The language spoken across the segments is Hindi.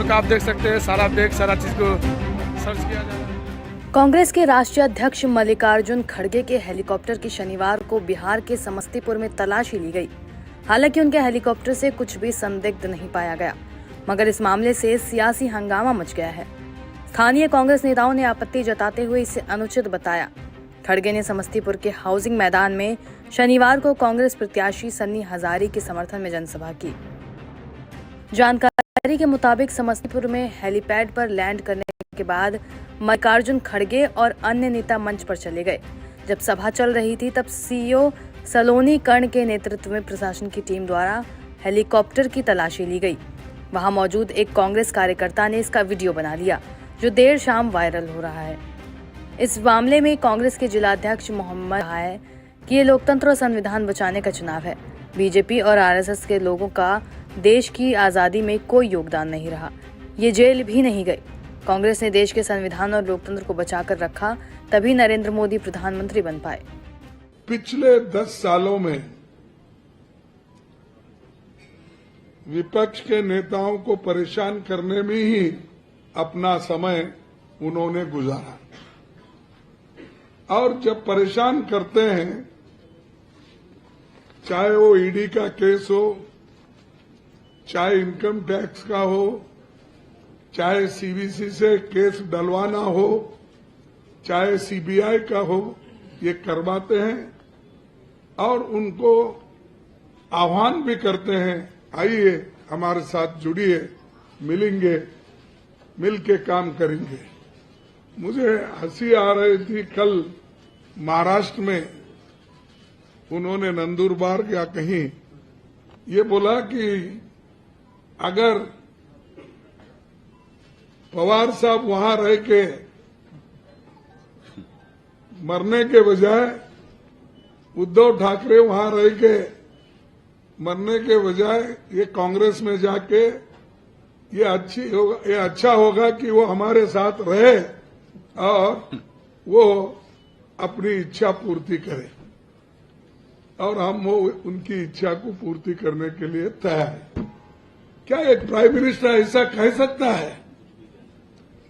लोग आप देख सकते हैं, सारा चीज को सर्च किया जा रहा है। कांग्रेस के राष्ट्रीय अध्यक्ष मल्लिकार्जुन खड़गे के हेलीकॉप्टर की शनिवार को बिहार के समस्तीपुर में तलाशी ली गई। हालांकि उनके हेलीकॉप्टर से कुछ भी संदिग्ध नहीं पाया गया, मगर इस मामले से सियासी हंगामा मच गया है। स्थानीय कांग्रेस नेताओं ने आपत्ति जताते हुए इसे अनुचित बताया। खड़गे ने समस्तीपुर के हाउसिंग मैदान में शनिवार को कांग्रेस प्रत्याशी सन्नी हजारी के समर्थन में जनसभा की। जानकारी के मुताबिक समस्तीपुर में हेलीपैड पर लैंड करने के बाद मल्लिकार्जुन खड़गे और अन्य नेता मंच पर चले गए। जब सभा चल रही थी तब सीईओ सलोनी कर्ण के नेतृत्व में प्रशासन की टीम द्वारा हेलीकॉप्टर की तलाशी ली गई। वहां मौजूद एक कांग्रेस कार्यकर्ता ने इसका वीडियो बना लिया, जो देर शाम वायरल हो रहा है। इस मामले में कांग्रेस के जिलाध्यक्ष मोहम्मद कहा है कि ये लोकतंत्र और संविधान बचाने का चुनाव है। बीजेपी और आरएसएस के लोगों का देश की आजादी में कोई योगदान नहीं रहा, ये जेल भी नहीं गए। कांग्रेस ने देश के संविधान और लोकतंत्र को बचाकर रखा, तभी नरेंद्र मोदी प्रधानमंत्री बन पाए। पिछले 10 सालों में विपक्ष के नेताओं को परेशान करने में ही अपना समय उन्होंने गुजारा, और जब परेशान करते हैं, चाहे वो ईडी का केस हो, चाहे इनकम टैक्स का हो, चाहे सीवीसी से केस डलवाना हो, चाहे सीबीआई का हो, ये करवाते हैं और उनको आह्वान भी करते हैं, आइए हमारे साथ जुड़िए, मिलेंगे, मिलके काम करेंगे। मुझे हंसी आ रही थी, कल महाराष्ट्र में उन्होंने नंदुरबार या कहीं ये बोला कि अगर पवार साहब वहां रह के मरने के बजाय, उद्धव ठाकरे वहां रह के मरने के बजाय ये कांग्रेस में जाके ये अच्छा होगा कि वो हमारे साथ रहे और वो अपनी इच्छा पूर्ति करे, और हम वो उनकी इच्छा को पूर्ति करने के लिए तैयार हैं। क्या एक प्राइम मिनिस्टर ऐसा कह सकता है?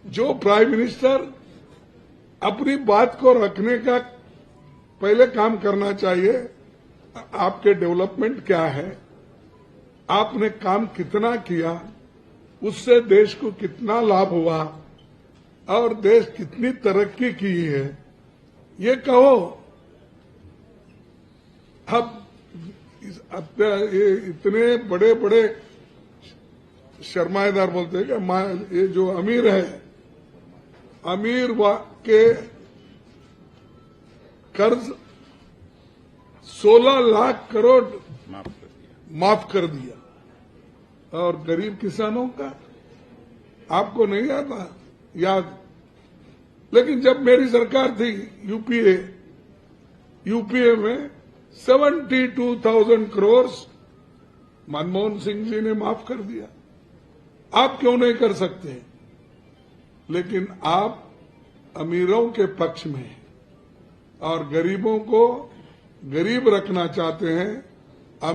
जो प्राइम मिनिस्टर अपनी बात को रखने का पहले काम करना चाहिए, आपके डेवलपमेंट क्या है, आपने काम कितना किया, उससे देश को कितना लाभ हुआ और देश कितनी तरक्की की है, ये कहो। अब ये इतने बड़े बड़े सरमाएदार बोलते हैं कि ये जो अमीर है, अमीर के कर्ज 16 लाख करोड़ माफ कर दिया, और गरीब किसानों का आपको नहीं आता याद? लेकिन जब मेरी सरकार थी यूपीए में 72,000 करोड़ मनमोहन सिंह जी ने माफ कर दिया। आप क्यों नहीं कर सकते? लेकिन आप अमीरों के पक्ष में और गरीबों को गरीब रखना चाहते हैं।